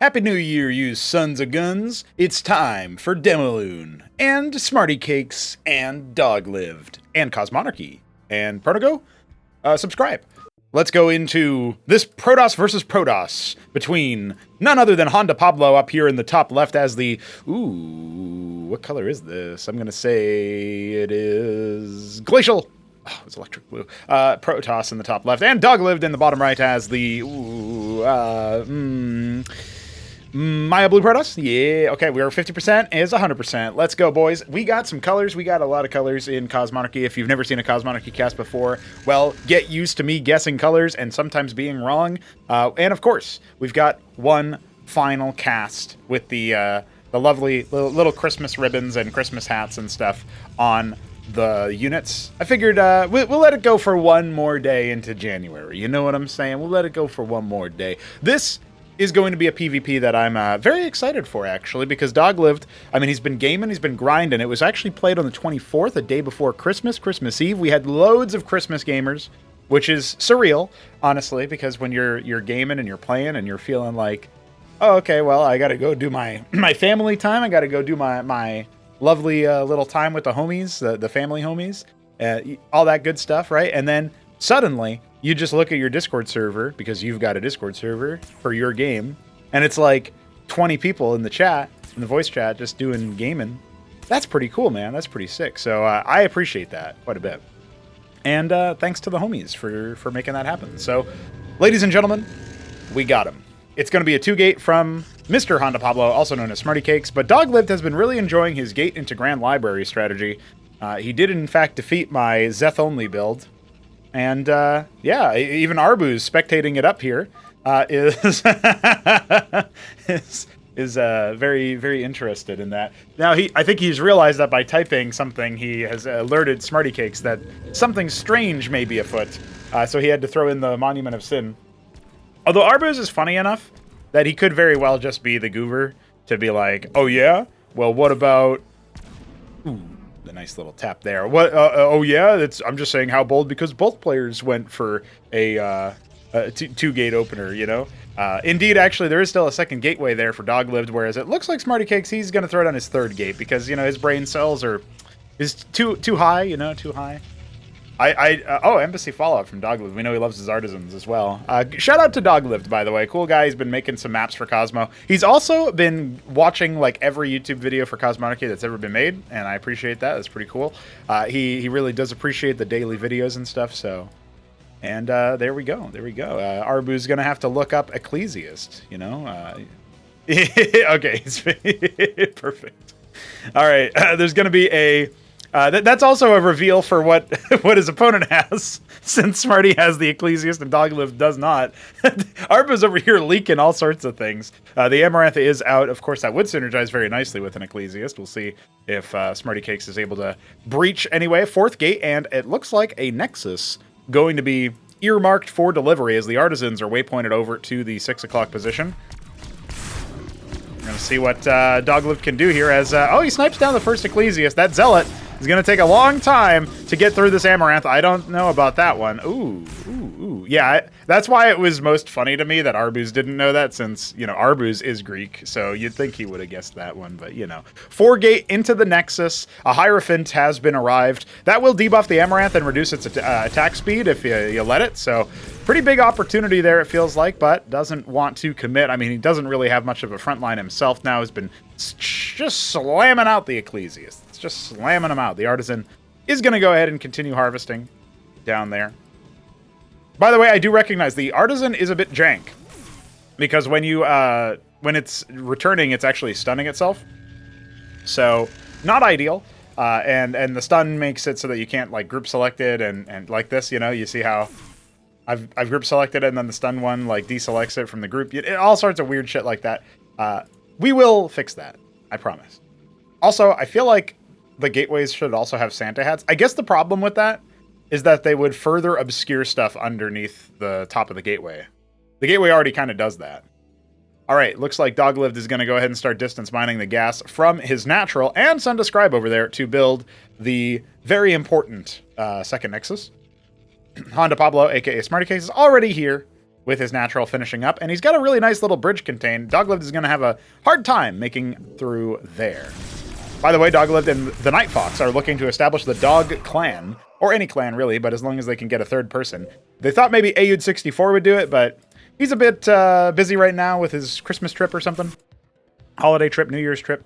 Happy New Year, you sons of guns. It's time for Demilune, and SmrtyCakes, and Doglived, and Cosmonarchy, and Protoss. Subscribe. Let's go into this Protoss versus Protoss between none other than Honda Pablo up here in the top left as the... Ooh, what color is this? I'm going to say it is Glacial. Oh, it's electric blue. Protoss in the top left, and Doglived in the bottom right as the... Maya Blue Protoss? Yeah, okay, we are 50% is 100%. Let's go, boys. We got some colors. We got a lot of colors in Cosmonarchy. If you've never seen a Cosmonarchy cast before, well, get used to me guessing colors and sometimes being wrong. And of course, we've got one final cast with the lovely little Christmas ribbons and Christmas hats and stuff on the units. I figured we'll let it go for one more day into January. You know what I'm saying? We'll let it go for one more day. This is going to be a PvP that I'm very excited for, actually, because Doglived, I mean, he's been gaming, he's been grinding. It was actually played on the 24th, a day before Christmas Eve. We had loads of Christmas gamers, which is surreal, honestly, because when you're gaming and you're playing and you're feeling like, oh, okay, well, I got to go do my family time. I got to go do my lovely little time with the homies, the family homies, all that good stuff, right? And then suddenly you just look at your Discord server, because you've got a Discord server for your game, and it's like 20 people in the chat, in the voice chat, just doing gaming. That's pretty cool, man. That's pretty sick. So I appreciate that quite a bit. And thanks to the homies for making that happen. So, ladies and gentlemen, we got him. It's going to be a 2-gate from Mr. Honda Pablo, also known as SmrtyCakes, but Doglived has been really enjoying his gate into Grand Library strategy. He did, in fact, defeat my Zeth-only build. And, yeah, even Arbu's spectating it up here is very, very interested in that. Now, I think he's realized that by typing something, he has alerted SmrtyCakes that something strange may be afoot. So he had to throw in the Monument of Sin. Although Arbu's is funny enough that he could very well just be the goober to be like, oh, yeah? Well, what about... Ooh. The nice little tap there. What? Oh yeah, I'm just saying how bold because both players went for a 2-gate opener. You know. Indeed, actually, there is still a second gateway there for Doglived, whereas it looks like SmrtyCakes he's going to throw down his 3rd gate because his brain cells is too high. You know, too high. Oh, Embassy Fallout from Doglived. We know he loves his artisans as well. Shout out to Doglived, by the way. Cool guy. He's been making some maps for Cosmo. He's also been watching like every YouTube video for Cosmonarchy that's ever been made, and I appreciate that. That's pretty cool. He really does appreciate the daily videos and stuff. So, and there we go. There we go. Arbu's gonna have to look up Ecclesiast. You know. Okay. Perfect. All right. There's gonna be a. That's also a reveal for what his opponent has, since Smarty has the Ecclesiast and Doglived does not. Arpa's over here leaking all sorts of things. The Amaranth is out. Of course, that would synergize very nicely with an Ecclesiast. We'll see if SmrtyCakes is able to breach anyway. 4th gate, and it looks like a Nexus going to be earmarked for delivery as the Artisans are waypointed over to the 6 o'clock position. We're going to see what Doglived can do here as... oh, he snipes down the first Ecclesiast. That Zealot is going to take a long time to get through this Amaranth. I don't know about that one. Ooh. Yeah, that's why it was most funny to me that Arbu's didn't know that, since, Arbu's is Greek, so you'd think he would have guessed that one, but, 4-gate into the Nexus. A Hierophant has been arrived. That will debuff the Amaranth and reduce its attack speed if you let it, so pretty big opportunity there, it feels like, but doesn't want to commit. I mean, he doesn't really have much of a front line himself now. He's been just slamming out the Ecclesiast. It's just slamming them out. The Artisan is going to go ahead and continue harvesting down there. By the way, I do recognize the Artisan is a bit jank, because when it's returning, it's actually stunning itself. So, not ideal. And the stun makes it so that you can't like group select it and like this, you see how I've group selected it and then the stun one like deselects it from the group. All sorts of weird shit like that. We will fix that. I promise. Also, I feel like the gateways should also have Santa hats. I guess the problem with that is that they would further obscure stuff underneath the top of the gateway. The gateway already kind of does that. All right, looks like Doglived is going to go ahead and start distance mining the gas from his natural and Sundescribe over there to build the very important second Nexus. Honda Pablo, aka SmrtyCakes, is already here. with his natural finishing up, and he's got a really nice little bridge contained. Doglived is going to have a hard time making through there. By the way, Doglived and the Night Fox are looking to establish the Dog Clan, or any clan really, but as long as they can get a third person. They thought maybe Ayud64 would do it, but he's a bit busy right now with his Christmas trip or something. Holiday trip, New Year's trip.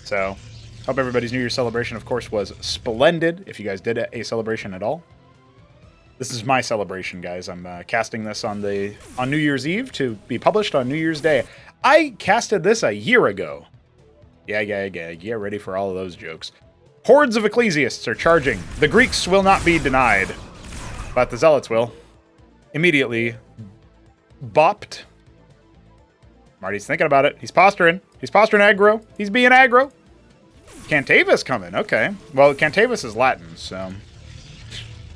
So, hope everybody's New Year's celebration, of course, was splendid, if you guys did a celebration at all. This is my celebration, guys. I'm casting this on New Year's Eve to be published on New Year's Day. I casted this a year ago. Yeah, ready for all of those jokes. Hordes of ecclesiasts are charging. The Greeks will not be denied, but the zealots will. Immediately bopped. Marty's thinking about it. He's posturing. He's posturing aggro. He's being aggro. Cantavis coming. Okay. Well, Cantavis is Latin, so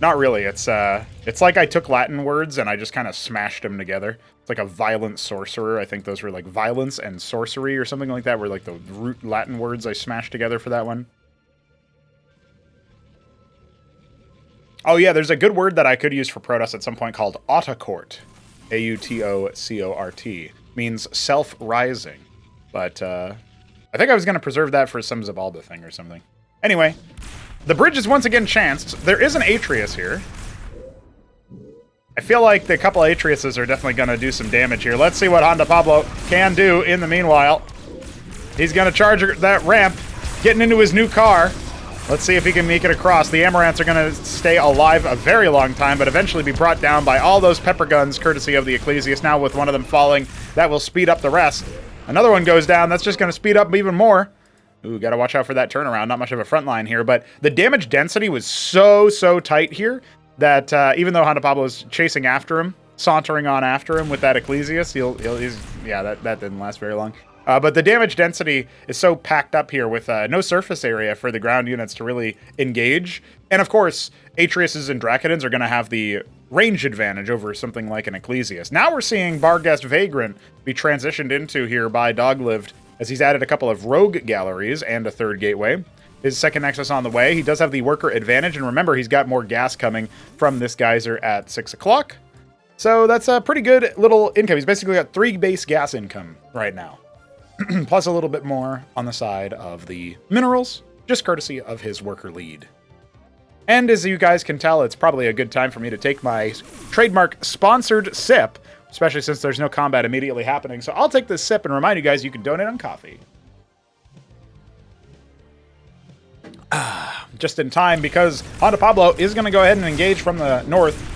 not really. It's like I took Latin words and I just kind of smashed them together. It's like a violent sorcerer. I think those were like violence and sorcery or something like that, were like the root Latin words I smashed together for that one. Oh yeah, there's a good word that I could use for Protoss at some point called autocort. A-U-T-O-C-O-R-T. Means self-rising. But I think I was going to preserve that for some Zabalba thing or something. Anyway, the bridge is once again chanced. There is an Atreus here. I feel like the couple Atreus's are definitely going to do some damage here. Let's see what Honda Pablo can do in the meanwhile. He's going to charge that ramp, getting into his new car. Let's see if he can make it across. The Amaranths are going to stay alive a very long time, but eventually be brought down by all those pepper guns, courtesy of the Ecclesiast. Now with one of them falling, that will speed up the rest. Another one goes down. That's just going to speed up even more. Ooh, got to watch out for that turnaround. Not much of a front line here, but the damage density was so tight here that even though Honda Pablo is chasing after him, sauntering on after him with that Ecclesiast, that didn't last very long. But the damage density is so packed up here with no surface area for the ground units to really engage. And of course, Atreuses and Dracodons are going to have the range advantage over something like an Ecclesiast. Now we're seeing Barghest Vagrant be transitioned into here by Doglived, as he's added a couple of rogue galleries and a third gateway. His second Nexus on the way. He does have the worker advantage, and remember, he's got more gas coming from this geyser at 6 o'clock. So that's a pretty good little income. He's basically got 3 base gas income right now. Plus a little bit more on the side of the minerals, just courtesy of his worker lead. And as you guys can tell, it's probably a good time for me to take my trademark sponsored sip, especially since there's no combat immediately happening. So I'll take this sip and remind you guys you can donate on coffee. Just in time, because Honda Pablo is going to go ahead and engage from the north.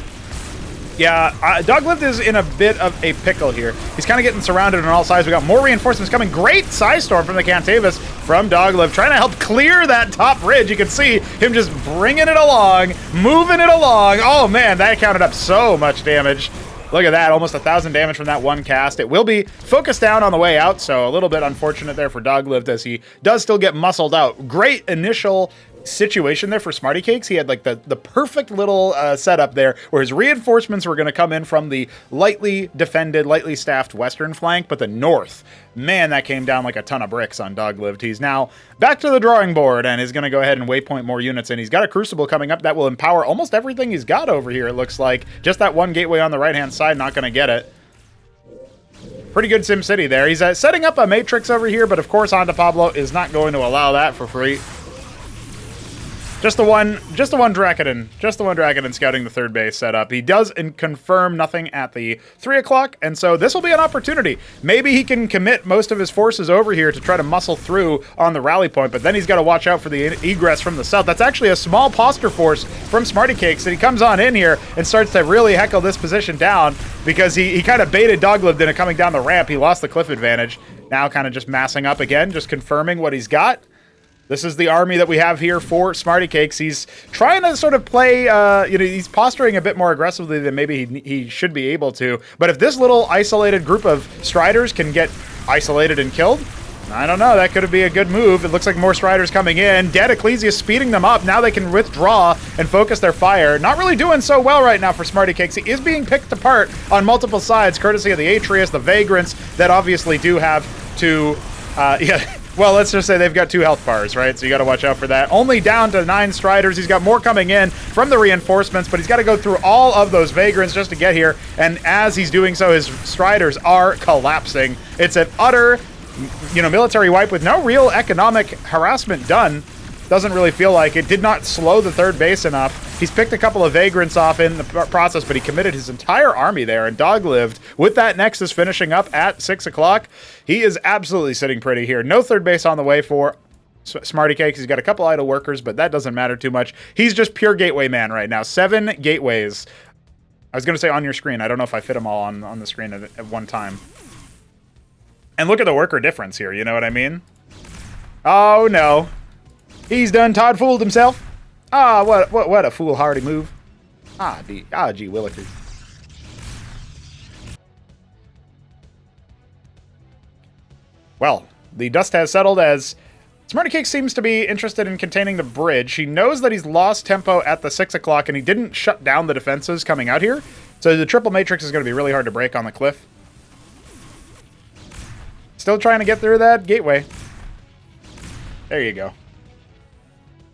Yeah, Doglived is in a bit of a pickle here. He's kind of getting surrounded on all sides. We got more reinforcements coming. Great Psystorm from the Cantavis from Doglived, trying to help clear that top bridge. You can see him just bringing it along, moving it along. Oh man, that counted up so much damage. Look at that, almost 1,000 damage from that one cast. It will be focused down on the way out, so a little bit unfortunate there for Doglived as he does still get muscled out. Great initial situation there for SmrtyCakes. He had like the perfect little setup there where his reinforcements were going to come in from the lightly defended, lightly staffed western flank, but the north, man, that came down like a ton of bricks on Doglived. He's now back to the drawing board and is going to go ahead and waypoint more units, and he's got a Crucible coming up that will empower almost everything he's got over here, it looks like. Just that one gateway on the right-hand side, not going to get it. Pretty good SimCity there. He's setting up a Matrix over here, but of course Honda Pablo is not going to allow that for free. Just the one Dracodon. Just the one Dracodon scouting the third base setup. He does confirm nothing at the 3 o'clock, and so this will be an opportunity. Maybe he can commit most of his forces over here to try to muscle through on the rally point, but then he's got to watch out for the egress from the south. That's actually a small posture force from SmrtyCakes, and he comes on in here and starts to really heckle this position down because he kind of baited Doglived into coming down the ramp. He lost the cliff advantage. Now kind of just massing up again, just confirming what he's got. This is the army that we have here for SmrtyCakes. He's trying to sort of play, he's posturing a bit more aggressively than maybe he should be able to. But if this little isolated group of Striders can get isolated and killed, I don't know, that could be a good move. It looks like more Striders coming in. Dead Ecclesia speeding them up. Now they can withdraw and focus their fire. Not really doing so well right now for SmrtyCakes. He is being picked apart on multiple sides, courtesy of the Atreus, the Vagrants, that obviously do have to... Well, let's just say they've got 2 health bars, right? So you got to watch out for that. Only down to 9 Striders. He's got more coming in from the reinforcements, but he's got to go through all of those Vagrants just to get here. And as he's doing so, his Striders are collapsing. It's an utter, military wipe with no real economic harassment done. Doesn't really feel like it. Did not slow the 3rd base enough. He's picked a couple of Vagrants off in the process, but he committed his entire army there. And Doglived, with that Nexus finishing up at 6 o'clock, he is absolutely sitting pretty here. No 3rd base on the way for SmrtyCakes. He's got a couple idle workers, but that doesn't matter too much. He's just pure gateway man right now. 7 gateways. I was going to say on your screen. I don't know if I fit them all on the screen at one time. And look at the worker difference here. You know what I mean? Oh, no. He's done Todd fooled himself. Ah, what a foolhardy move. Gee willikers. Well, the dust has settled as SmrtyCakes seems to be interested in containing the bridge. He knows that he's lost tempo at the 6 o'clock, and he didn't shut down the defenses coming out here. So the triple matrix is going to be really hard to break on the cliff. Still trying to get through that gateway. There you go.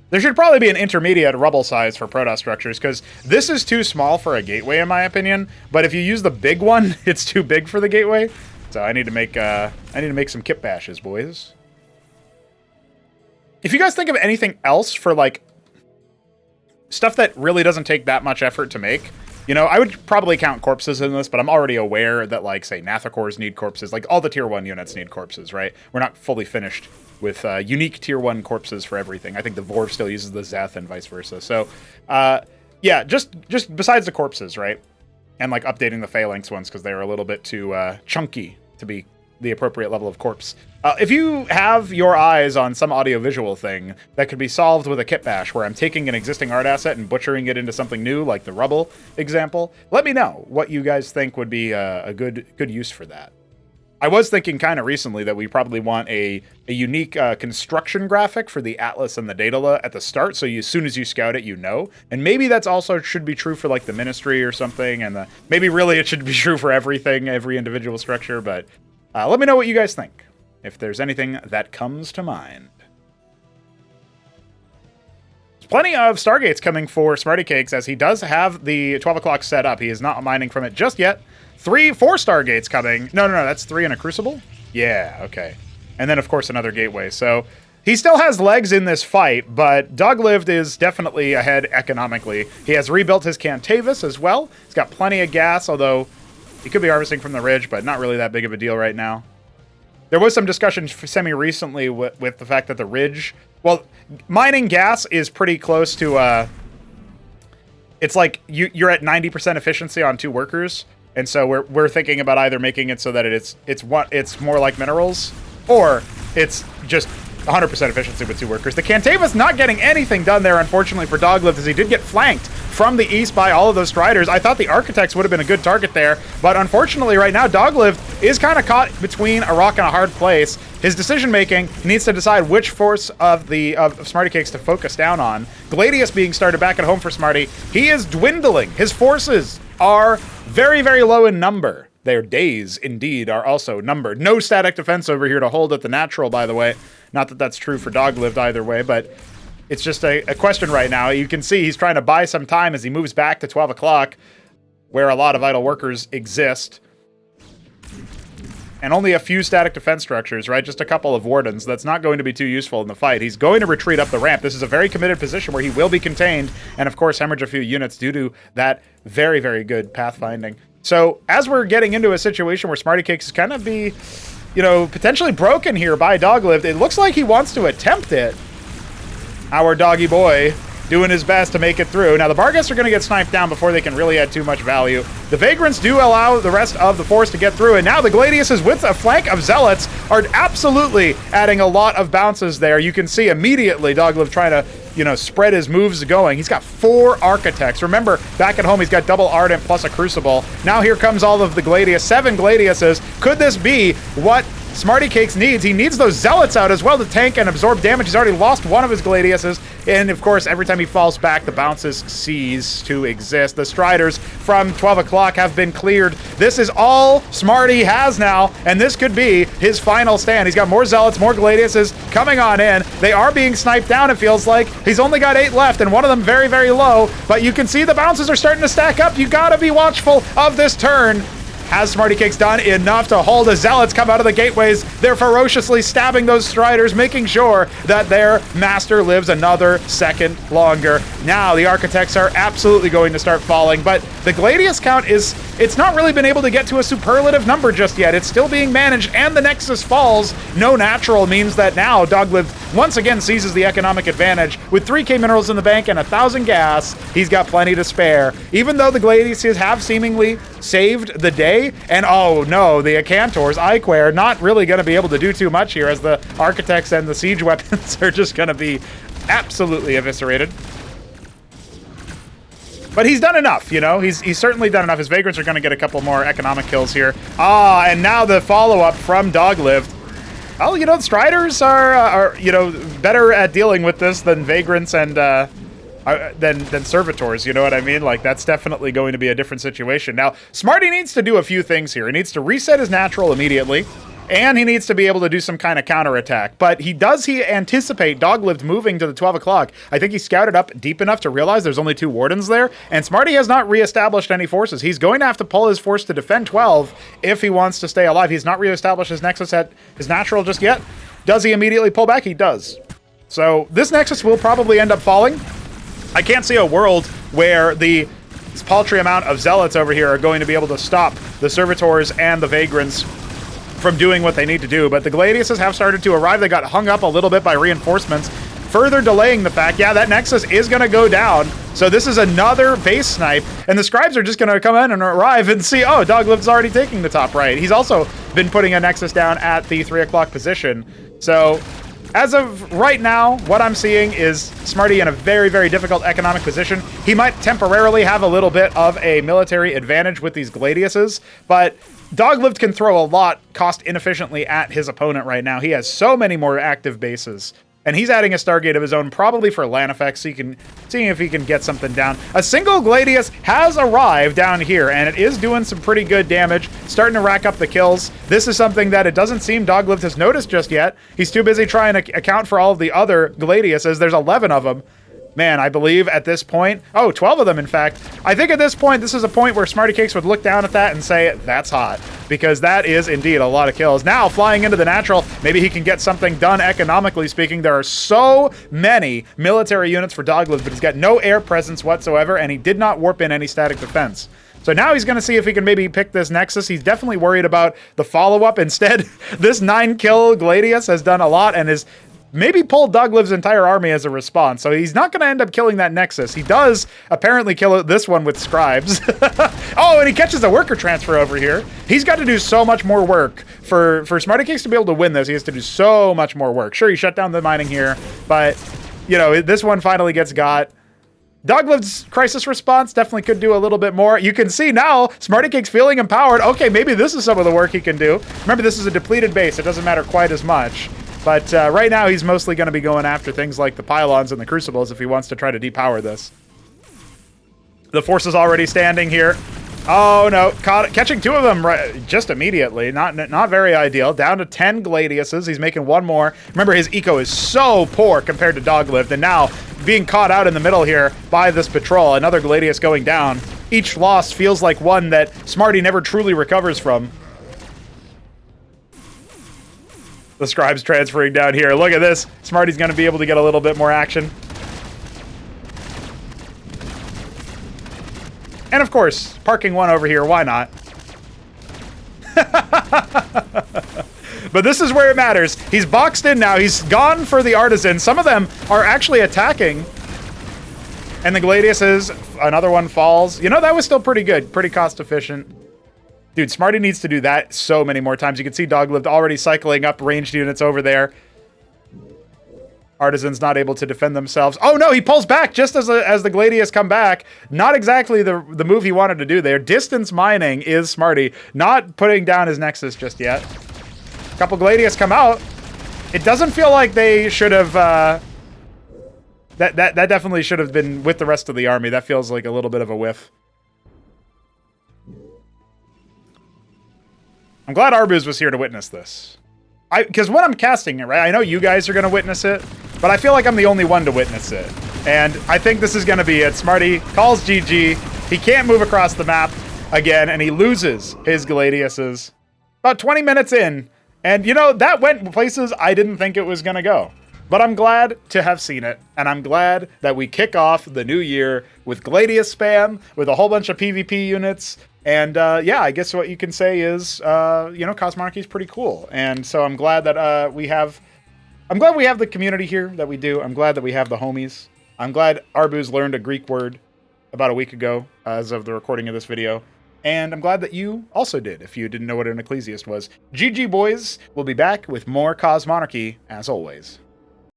There should probably be an intermediate rubble size for Protoss structures, because this is too small for a gateway, in my opinion. But if you use the big one, it's too big for the gateway. So I need to make some kit bashes, boys. If you guys think of anything else for like stuff that really doesn't take that much effort to make, I would probably count corpses in this, but I'm already aware that, like, say, Nathacors need corpses. Like, all the tier 1 units need corpses, right? We're not fully finished with unique tier 1 corpses for everything. I think the Vorv still uses the Zeth and vice versa. So, yeah, just besides the corpses, right? And, like, updating the Phalanx ones because they're a little bit too chunky to be the appropriate level of corpse. If you have your eyes on some audiovisual thing that could be solved with a kit bash, where I'm taking an existing art asset and butchering it into something new, like the rubble example, let me know what you guys think would be a good use for that. I was thinking kind of recently that we probably want a unique construction graphic for the Atlas and the Daedala at the start, so as soon as you scout it, And maybe that's also should be true for like the Ministry or something, and maybe really it should be true for everything, every individual structure, but let me know what you guys think, if there's anything that comes to mind. There's plenty of Stargates coming for SmrtyCakes, as he does have the 12 o'clock set up. He is not mining from it just yet. 4 Stargates coming. No, that's 3 in a Crucible? Yeah, okay. And then, of course, another Gateway. So he still has legs in this fight, but Doglived is definitely ahead economically. He has rebuilt his Cantavis as well. He's got plenty of gas, although he could be harvesting from the ridge, but not really that big of a deal right now. There was some discussion semi-recently with the fact that the ridge... Well, mining gas is pretty close to... it's like you're at 90% efficiency on 2 workers, and so we're thinking about either making it so that it's more like minerals, or it's just 100% efficiency with 2 workers. The Cantavis not getting anything done there, unfortunately, for Doglived, as he did get flanked from the east by all of those Striders. I thought the Architects would have been a good target there, but unfortunately right now Doglived is kind of caught between a rock and a hard place. His decision-making, he needs to decide which force of SmrtyCakes to focus down on. Gladius being started back at home for Smarty. He is dwindling. His forces are very, very low in number. Their days, indeed, are also numbered. No static defense over here to hold at the natural, by the way. Not that that's true for Doglived either way, but it's just a question right now. You can see he's trying to buy some time as he moves back to 12 o'clock, where a lot of idle workers exist. And only a few static defense structures, right? Just a couple of wardens. That's not going to be too useful in the fight. He's going to retreat up the ramp. This is a very committed position where he will be contained, and of course hemorrhage a few units due to that very, very good pathfinding. So as we're getting into a situation where SmrtyCakes is kind of be, potentially broken here by Doglived, it looks like he wants to attempt it. Our doggy boy doing his best to make it through. Now, the Barghest are going to get sniped down before they can really add too much value. The Vagrants do allow the rest of the force to get through, and now the Gladiuses with a flank of Zealots are absolutely adding a lot of bounces there. You can see immediately Doglived trying to, spread his moves going. He's got 4 Architects. Remember, back at home, he's got double Ardent plus a Crucible. Now here comes all of the Gladius, 7 Gladiuses. Could this be what SmrtyCakes needs. He needs those Zealots out as well to tank and absorb damage. He's already lost one of his Gladiuses, and of course, every time he falls back, the bounces cease to exist. The Striders from 12 o'clock have been cleared. This is all Smarty has now, and this could be his final stand. He's got more Zealots, more Gladiuses coming on in. They are being sniped down, it feels like. He's only got 8 left, and one of them very, very low, but you can see the bounces are starting to stack up. You gotta be watchful of this turn. Has SmrtyCakes done enough to hold? The Zealots come out of the gateways. They're ferociously stabbing those Striders, making sure that their master lives another second longer. Now the Architects are absolutely going to start falling, but the Gladius count it's not really been able to get to a superlative number just yet. It's still being managed, and the Nexus falls. No natural means that now Doglived once again seizes the economic advantage. With 3k minerals in the bank and 1,000 gas, he's got plenty to spare. Even though the Gladiuses have seemingly saved the day, and oh no, the Acantors, Iquare, not really going to be able to do too much here, as the Architects and the siege weapons are just going to be absolutely eviscerated. But he's done enough, you know? He's certainly done enough. His Vagrants are going to get a couple more economic kills here. And now the follow-up from Doglived. Oh, you know, the Striders are you know, better at dealing with this than Vagrants and than Servitors, you know what I mean? Like, that's definitely going to be a different situation. Now, Smarty needs to do a few things here. He needs to reset his natural immediately, and he needs to be able to do some kind of counterattack. But he anticipate Doglived moving to the 12 o'clock? I think he scouted up deep enough to realize there's only 2 Wardens there, and Smarty has not reestablished any forces. He's going to have to pull his force to defend 12 if he wants to stay alive. He's not reestablished his Nexus at his natural just yet. Does he immediately pull back? He does. So this Nexus will probably end up falling. I can't see a world where this paltry amount of Zealots over here are going to be able to stop the Servitors and the Vagrants from doing what they need to do, but the Gladiuses have started to arrive. They got hung up a little bit by reinforcements, further delaying the fact, yeah, that Nexus is going to go down. So this is another base snipe, and the Scribes are just going to come in and arrive and see, oh, Doglived's already taking the top right. He's also been putting a Nexus down at the 3 o'clock position. So as of right now, what I'm seeing is Smarty in a very, very difficult economic position. He might temporarily have a little bit of a military advantage with these Gladiuses, but Doglived can throw a lot cost inefficiently at his opponent right now. He has so many more active bases, and he's adding a Stargate of his own, probably for land effects, so seeing if he can get something down. A single Gladius has arrived down here, and it is doing some pretty good damage, starting to rack up the kills. This is something that it doesn't seem Doglived has noticed just yet. He's too busy trying to account for all of the other Gladiuses. There's 11 of them. Man, I believe at this point, 12 of them, in fact. I think at this point, this is a point where SmrtyCakes would look down at that and say, that's hot, because that is indeed a lot of kills. Now, flying into the natural, maybe he can get something done economically speaking. There are so many military units for Doglived, but he's got no air presence whatsoever, and he did not warp in any static defense. So now he's going to see if he can maybe pick this Nexus. He's definitely worried about the follow-up. Instead, this 9-kill Gladius has done a lot and is maybe pulled Doglived's entire army as a response. So he's not going to end up killing that Nexus. He does apparently kill this one with Scribes. Oh, and he catches a worker transfer over here. He's got to do so much more work. For SmrtyCakes to be able to win this, he has to do so much more work. Sure, he shut down the mining here, but, you know, this one finally gets got. Doglived's crisis response definitely could do a little bit more. You can see now, SmrtyCakes feeling empowered. Okay, maybe this is some of the work he can do. Remember, this is a depleted base. It doesn't matter quite as much. But right now, he's mostly going to be going after things like the pylons and the crucibles if he wants to try to depower this. The force is already standing here. Oh, no. Catching 2 of them just immediately. Not very ideal. Down to 10 Gladiuses. He's making 1 more. Remember, his eco is so poor compared to Doglived. And now, being caught out in the middle here by this patrol, another Gladius going down. Each loss feels like one that Smarty never truly recovers from. The Scribes transferring down here. Look at this. Smarty's going to be able to get a little bit more action. And of course, parking 1 over here. Why not? But this is where it matters. He's boxed in now. He's gone for the Artisan. Some of them are actually attacking. And the Gladiuses, another one falls. You know, that was still pretty good. Pretty cost efficient. Dude, Smarty needs to do that so many more times. You can see Doglived already cycling up ranged units over there. Artisans not able to defend themselves. Oh no, he pulls back just as the Gladius come back. Not exactly the move he wanted to do there. Distance mining is Smarty. Not putting down his Nexus just yet. couple Gladius come out. It doesn't feel like they should have... That definitely should have been with the rest of the army. That feels like a little bit of a whiff. I'm glad Arbuz was here to witness this. Because when I'm casting it, right, I know you guys are going to witness it, but I feel like I'm the only one to witness it. And I think this is going to be it. Smarty calls GG. He can't move across the map again, and he loses his Gladiuses. About 20 minutes in, and you know, that went places I didn't think it was going to go. But I'm glad to have seen it, and I'm glad that we kick off the new year with Gladius spam, with a whole bunch of PvP units, and yeah, I guess what you can say is, you know, Cosmonarchy is pretty cool, and so I'm glad that we have the community here that we do. I'm glad that we have the homies. I'm glad Arbuz learned a Greek word about a week ago, as of the recording of this video. And I'm glad that you also did, if you didn't know what an ecclesiast was. GG, boys. We'll be back with more Cosmonarchy, as always.